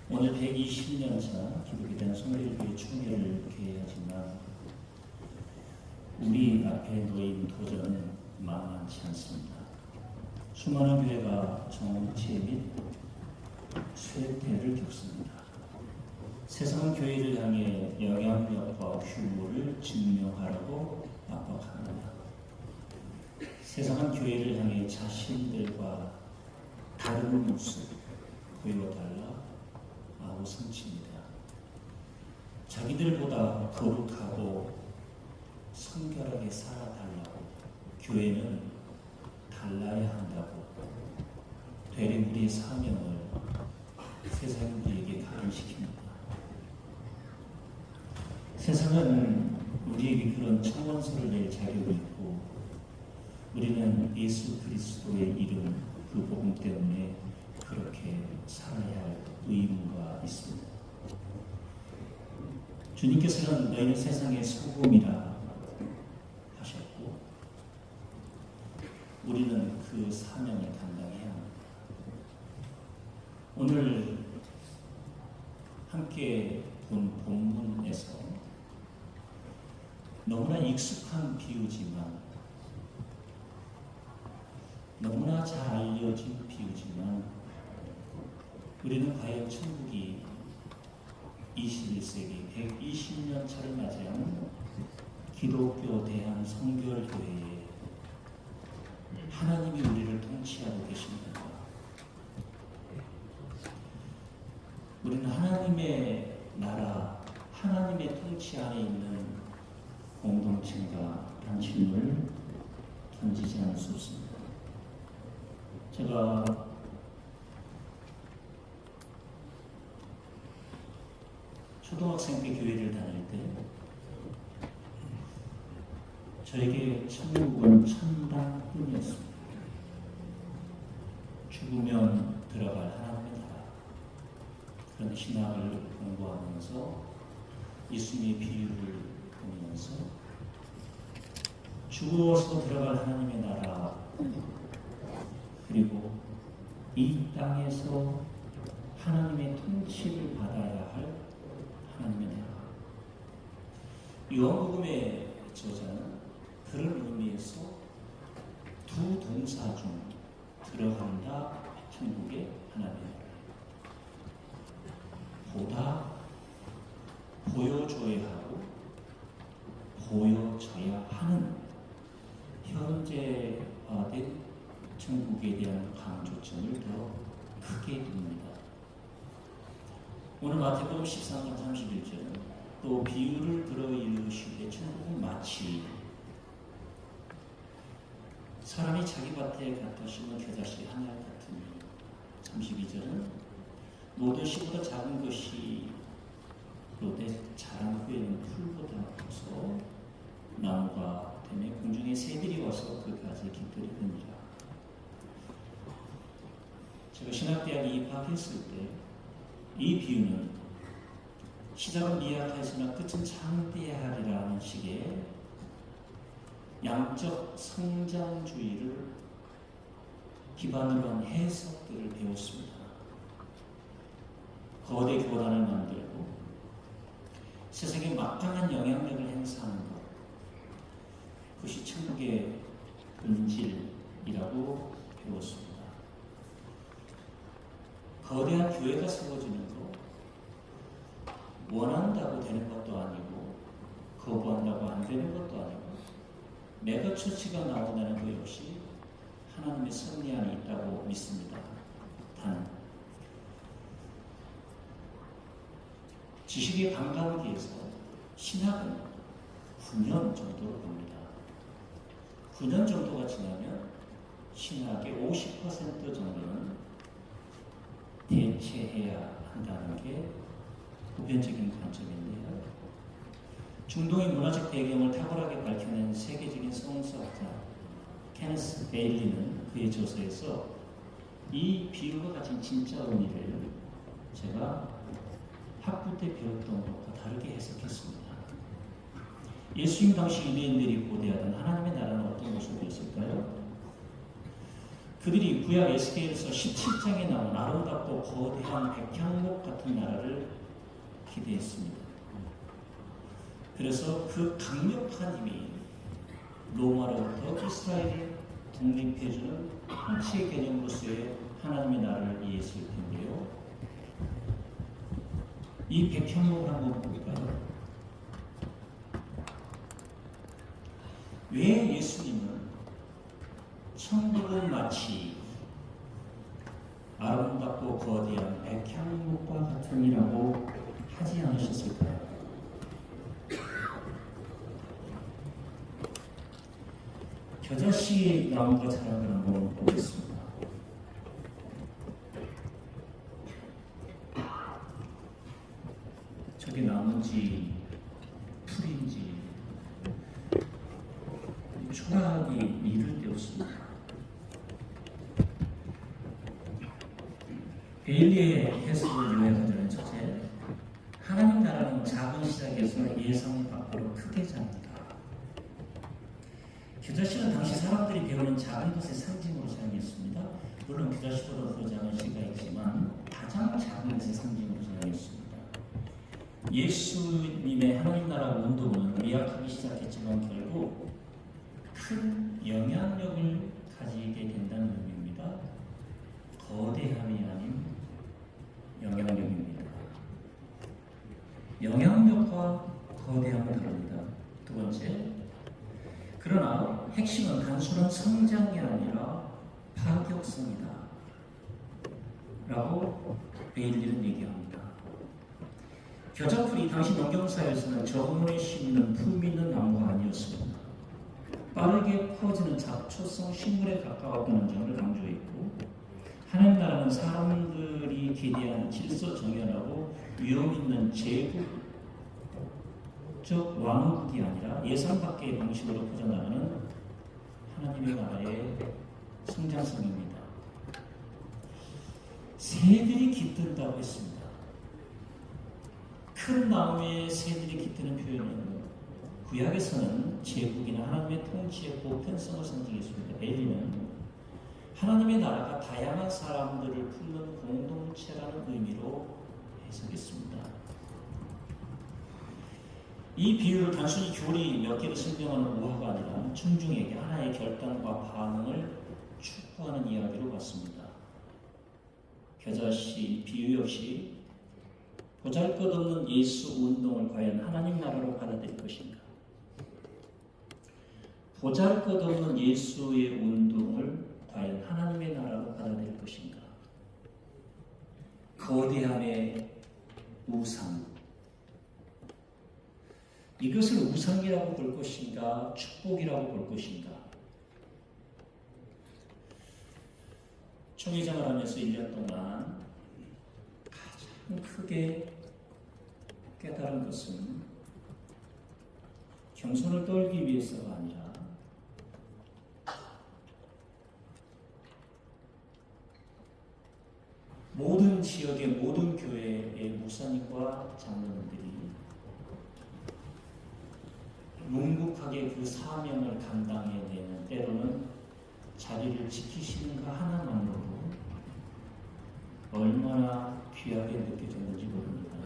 오늘 120년 차 기독에 대한 성결교회 총회를 개회하지만 우리 앞에 놓인 도전은 만만치 않습니다. 수많은 교회가 정체 및 쇠퇴를 겪습니다. 세상은 교회를 향해 영향력과 규모를 증명하라고 압박합니다. 세상은 교회를 향해 자신들과 다른 모습 보여달라 아우성칩니다. 자기들보다 거룩하고 성결하게 살아달라고 교회는 달라야 한다고 되레 우리의 사명을 세상 우리에게 각인시킵니다. 세상은 우리에게 그런 청원서를 낼 자격이 있고 우리는 예수 그리스도의 이름 그 복음 때문에 그렇게 살아야 할 의무가 있습니다. 주님께서는 너희는 세상의 소금이라 하셨고 우리는 그 사명을 감당해야 합니다. 오늘 함께 본 본문에서 너무나 익숙한 비유지만 너무나 잘 알려진 비유지만 우리는 과연 천국이 21세기 120년 차를 맞이한 기독교 대한 성결교회에 하나님이 우리를 통치하고 계십니다. 우리는 하나님의 나라, 하나님의 통치 안에 있는 공동체인가 라는 질문을 던지지 않을 수 없습니다. 제가 초등학생 때 교회를 다닐 때 저에게 천국은 천당뿐이었습니다. 죽으면 들어갈 하나님의 나라, 그런 신학을 공부하면서 예수님의 비유를 보면서 죽어서 들어갈 하나님의 나라 그리고 이 땅에서 하나님의 통치를 받아야 할 하나님의 나라. 요한복음의 저자는 그런 의미에서 두 동사 중 들어간다 천국의 하나님의 나라. 보다 보여줘야 하고 보여져야 하는 현재화된 천국에 대한 강조점을 더 크게 둡니다. 오늘 마태복음 13장 31절은 또 비유를 들어 이르시되 천국은 마치 사람이 자기 밭에 갖다 심은 겨자씨 한 알 같으니 32절은 모든 씨보다 작은 것이 로되 자란 후에는 풀보다 커서 나무가 되며 공중에 새들이 와서 그 가지에 깃들이 듭니다. 제가 신학대학에 입학했을 때 이 비유는 시작은 미약하였으나 끝은 창대하리라는 식의 양적 성장주의를 기반으로 한 해석들을 배웠습니다. 거대 교단을 만들고 세상에 막강한 영향력을 행사하는 것, 그것이 천국의 본질이라고 배웠습니다. 거대한 교회가 세워지는 것, 원한다고 되는 것도 아니고 거부한다고 안 되는 것도 아니고 메가처치가 나온다는 것 역시 하나님의 섭리 안에 있다고 믿습니다. 단 지식의 관광기에서 신학은 9년 정도로 봅니다. 9년 정도가 지나면 신학의 50% 정도는 대체해야 한다는 게 보편적인 관점인데요. 중동의 문화적 배경을 탁월하게 밝혀낸 세계적인 성서학자 케네스 베일리는 그의 저서에서 이 비유가 가진 진짜 의미를 제가 학부 때 배웠던 것과 다르게 해석했습니다. 예수님 당시 유대인들이 고대하던 하나님의 나라는 어떤 모습이었을까요? 그들이 구약 에스겔에서 17장에 나온 아름답고 거대한 백향목 같은 나라를 기대했습니다. 그래서 그 강력한 힘이 로마로부터 이스라엘이 독립해주는 통치의 개념으로서의 하나님의 나라를 이해했을 텐데요. 이 백향목을 한번 볼까요? 왜 예수님은 천국은 마치 아름답고 거대한 백향목과 같으니라고 하지 않으셨을까요? 겨자씨 나무가 자라는 한번 보겠습니다. 저게 나무인지 풀인지 초라하기 이를 데 없습니다. 베일리의 해석을 요약하자면 첫째, 하나님 나라는 작은 시작에서 예상 밖으로 크게 자랍니다. 겨자씨는 당시 사람들이 배우는 작은 것의 상징으로 사용했습니다. 물론 겨자씨보다 더 작은 씨가 있지만 가장 작은 것의 상징으로 사용했습니다. 예수님의 하나님 나라 운동은 미약하기 시작했지만 결국 큰 영향력을 가지게 된다는 의미입니다. 거대함이 아닌 영향력입니다. 영향력과 거대함은 다릅니다. 두 번째, 그러나 핵심은 단순한 성장이 아니라 파격성이다 라고 베일리는 얘기합니다. 겨자풀이 당시 농경사에서는 정원에 심는 품 있는 나무가 아니었습니다. 빠르게 퍼지는 잡초성 식물에 가까웠다는 점을 강조했고, 하나님 나라는 사람들이 기대하는 질서 정연하고 위험 있는 제국 즉 왕국이 아니라 예상 밖의 방식으로 퍼져나가는 하나님의 나라의 성장성입니다. 새들이 깃든다고 했습니다. 큰 나무에 새들이 깃드는 표현은 구약에서는 제국이나 하나님의 통치의 보편성을 상징했습니다. 베일리는 하나님의 나라가 다양한 사람들을 품는 공동체라는 의미로 해석했습니다. 이 비유를 단순히 교리 몇 개를 설명하는 우화가 아니라 청중에게 하나의 결단과 반응을 축구하는 이야기로 봤습니다. 겨자씨 비유 역시 보잘것없는 예수 운동을 과연 하나님 나라로 받아들일 것인가? 보잘것없는 예수의 운동을 과연 하나님의 나라로 받아들일 것인가? 거대함의 우상, 이것을 우상이라고 볼 것인가, 축복이라고 볼 것인가? 총회장을 하면서 1년 동안 가장 크게 깨달은 것은 경선을 떨기 위해서가 아니라 모든 지역의 모든 교회의 목사님과 장로님들이 묵묵하게 그 사명을 감당해내는, 때로는 자리를 지키시는가 하나만으로도 얼마나 귀하게 느껴졌는지 모릅니다.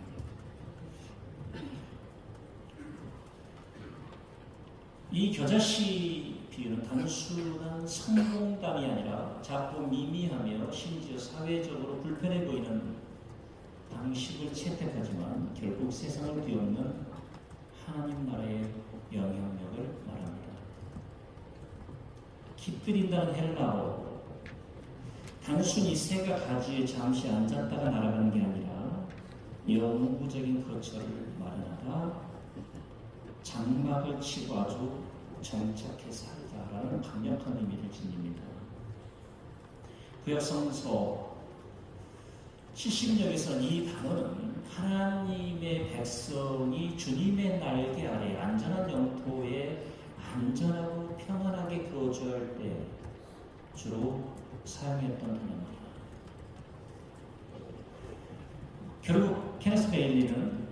이 겨자씨 비유는 단순한 성공담이 아니라 자꾸 미미하며 심지어 사회적으로 불편해 보이는 방식을 채택하지만 결국 세상을 뒤엎는 하나님 나라의 영향력을 말합니다. 깃들인다는 헬라어, 단순히 새가 가지에 잠시 앉았다가 날아가는 게 아니라 영구적인 거처를 마련하다, 장막을 치고 아주 정착해 살다라는 강력한 의미를 지닙니다. 구약성서 70년에서는 이 단어는 하나님의 백성이 주님의 날개 아래 안전한 영토에 안전하고 평안하게 거주할 때 주로 사용했던 단어입니다. 결국 케네스 베일리는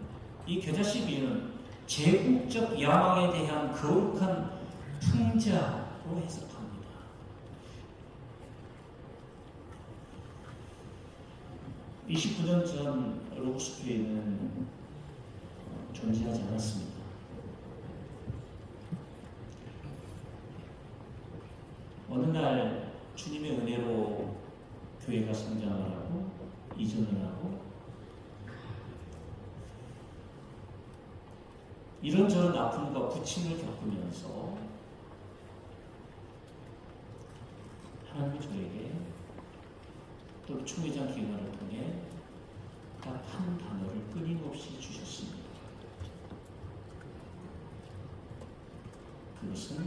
이 겨자씨 비유는 제국적 야망에 대한 거룩한 풍자로 해석합니다. 29년 전 로고스 교회는 존재하지 않았습니다. 어느 날 주님의 은혜로 교회가 성장을 하고 이전을 하고 이런저런 아픔과 부침을 겪으면서 하나님이 저에게 또 총회장 기관을 통해 딱 한 단어를 끊임없이 주셨습니다. 그것은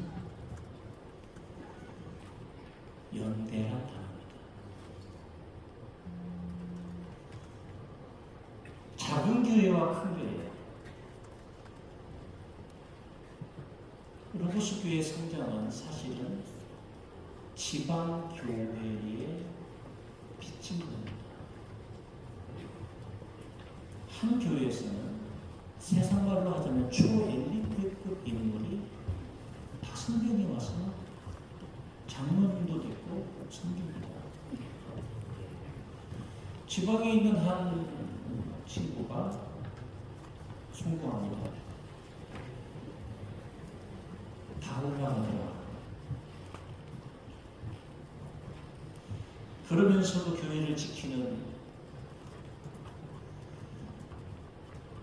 연대란 단어입니다. 작은 교회와 큰 교회, 로고스 교회의 성장은 사실은 지방 교회의 빚집입니다. 한 교회에서는 세상 말로 하자면 초엘리트급 인물이 다 성경에 와서 장로님도 됐고 성경입니다. 지방에 있는 한 친구가 성공합니다. 다 올라가더라. 그러면서도 교회를 지키는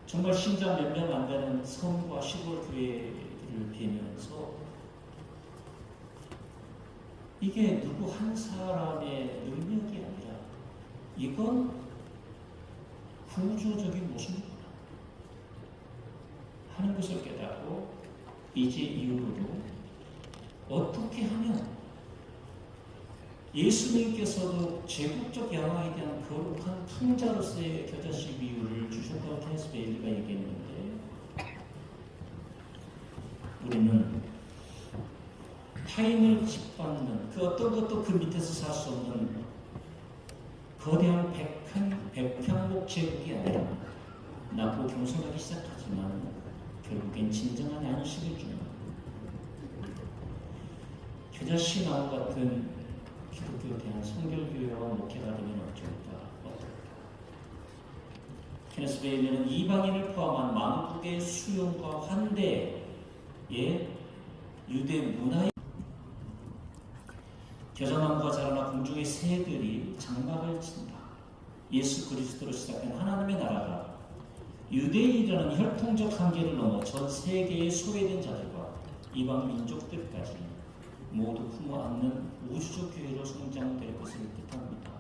정말 신자 몇 명 안 되는 섬과 시골 교회를 비면서 이게 누구 한 사람의 능력이 아니라 이건 구조적인 모습이구나 하는 것을 깨닫고 이제 이후로도 어떻게 하면 예수님께서도 제국적 양화에 대한 거룩한 풍자로서의 겨자씨 비유를 주셨다고 케네스 베일리가 얘기했는데 우리는 타인을 짓밟는 그 어떤 것도 그 밑에서 살 수 없는 거대한 백향목 제국이 아니라 나고 겸손하기 시작하지만 결국엔 진정한 안식을 주는 겨자씨 나무 같은 기독교에 대한 성결교회와 목회가 되면 어쩔까? 케네스 베일리는 이방인을 포함한 만국의 수용과 환대의 유대 문화의 겨자나무가 자라나 공중의 새들이 장막을 친다. 예수 그리스도로 시작된 하나님의 나라가 유대인이라는 혈통적 한계를 넘어 전 세계에 소외된 자들과 이방 민족들까지 모두 품어 안는 우주적 교회로 성장될 것을 뜻합니다.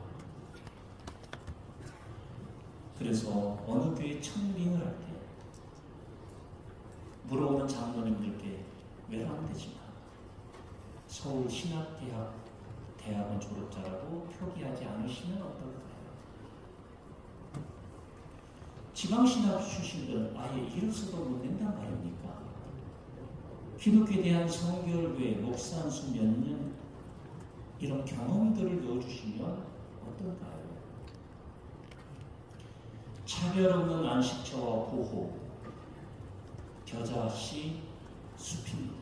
그래서 어느 교회 청빙을 할 때 물어보는 장로님들께 외람되지만 서울신학대학원 졸업자라고 표기하지 않으시면 어떨까요? 지방신학 출신들은 아예 이럴 수도 못 낸단 말입니까? 기독교에 대한 성결교회, 목사 한수 몇 년 이런 경험들을 넣어주시면 어떨까요? 차별 없는 안식처와 보호, 겨자씨 숲입니다.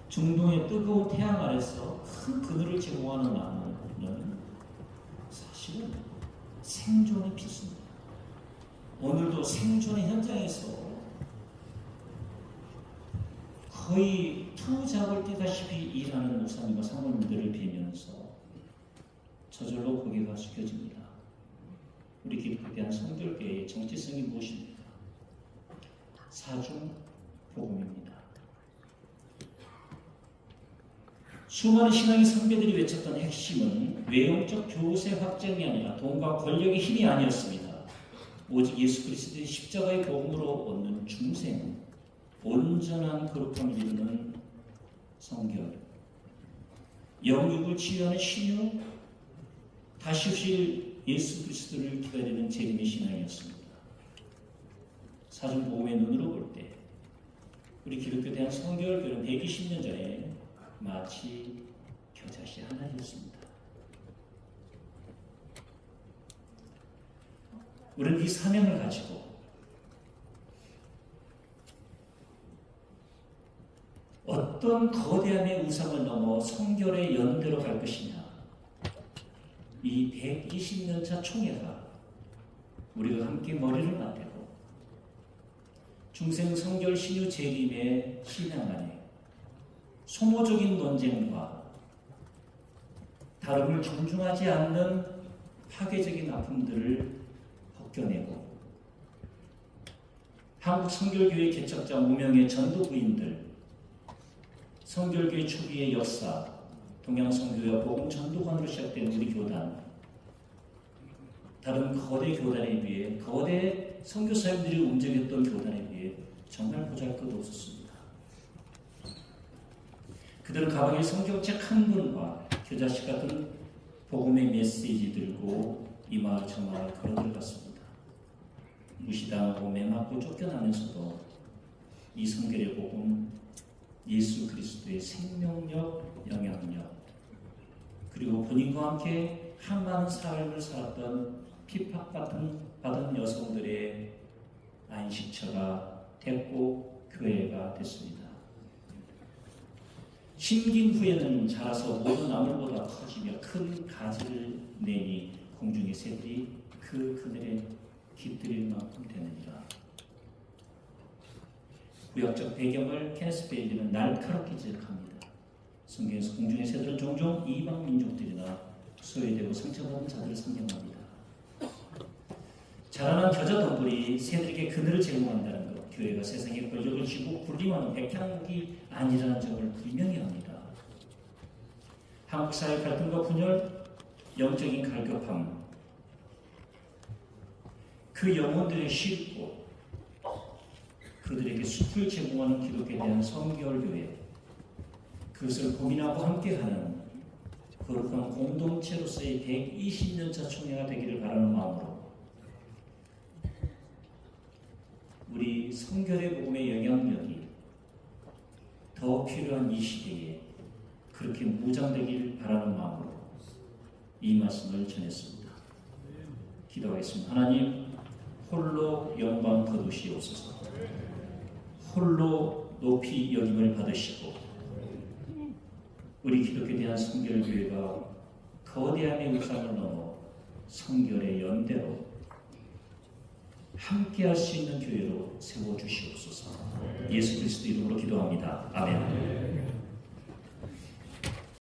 중동의 뜨거운 태양 아래서 큰 그늘을 제공하는 나무는 사실은 생존의 필수입니다. 오늘도 생존의 현장에서 거의 투잡을 뛰다시피 일하는 목사님과 사모님들을 뵈면서 저절로 고개가 숙여집니다. 우리 기독교에 대한 성결교회의 정체성이 무엇입니까? 사중 복음입니다. 수많은 신앙의 선배들이 외쳤던 핵심은 외형적 교세 확장이 아니라 돈과 권력의 힘이 아니었습니다. 오직 예수 그리스도의 십자가의 복음으로 얻는 중생, 온전한 거룩함을 이루는 성결, 영육을 치유하는 신유, 다시 오실 예수 그리스도를 기다리는 재림의 신앙이었습니다. 사중복음의 눈으로 볼 때 우리 기독교에 대한 성결교는 120년 전에 마치 겨자씨 하나였습니다. 우리는 이 사명을 가지고 어떤 거대함의 우상을 넘어 성결의 연대로 갈 것이냐, 이 120년차 총회가 우리가 함께 머리를 맞대고 중생 성결 신유 재림의 신앙 안에 소모적인 논쟁과 다름을 존중하지 않는 파괴적인 아픔들을 벗겨내고 한국 성결교회 개척자 무명의 전도부인들, 성결교회 초기의 역사, 동양성교회와 복음 전도관으로 시작된 우리 교단, 다른 거대 교단에 비해 거대 선교사님들이 움직였던 교단에 비해 정말 보잘것없었습니다. 그들은 가방에 성경책 한 권과 교자식 같은 복음의 메시지 들고 이 마을 저 마을 걸어 들어갔습니다. 무시당하고 매맞고 쫓겨나면서도 이 성결의 복음, 예수 그리스도의 생명력, 영향력, 그리고 본인과 함께 한 많은 삶을 살았던 핍박받은 여성들의 안식처가 됐고 교회가 됐습니다. 심긴 후에는 자라서 모든 나물보다 커지며 큰 가지를 내니 공중의 새들이 그 그늘에 깃들일 만큼 되느니라. 구약적 배경을 케네스 베일리는 날카롭게 지적합니다. 성경에서 공중의 새들은 종종 이방 민족들이나 소외되고 상처받은 자들을 상징합니다. 자라난 겨자 덤불이 새들에게 그늘을 제공한다는 것, 교회가 세상의 권력을 쥐고 군림하는 백향목이 아니라는 점을 분명히 합니다. 한국 사회 갈등과 분열, 영적인 갈급함, 그 영혼들의 쉴고 그들에게 숲을 제공하는 기독교에 대한 성결교회, 그것을 고민하고 함께하는 거룩한 공동체로서의 120년차 총회가 되기를 바라는 마음으로 우리 성결의 복음의 영향력이 더 필요한 이 시대에 그렇게 무장되길 바라는 마음으로 이 말씀을 전했습니다. 기도하겠습니다. 하나님, 홀로 영광 거두시옵소서. 홀로 높이 여김을 받으시고 우리 기독교에 대한 성결교회가 거대함의 우상을 넘어 성결의 연대로 함께할 수 있는 교회로 세워주시옵소서. 예수 그리스도 이름으로 기도합니다. 아멘.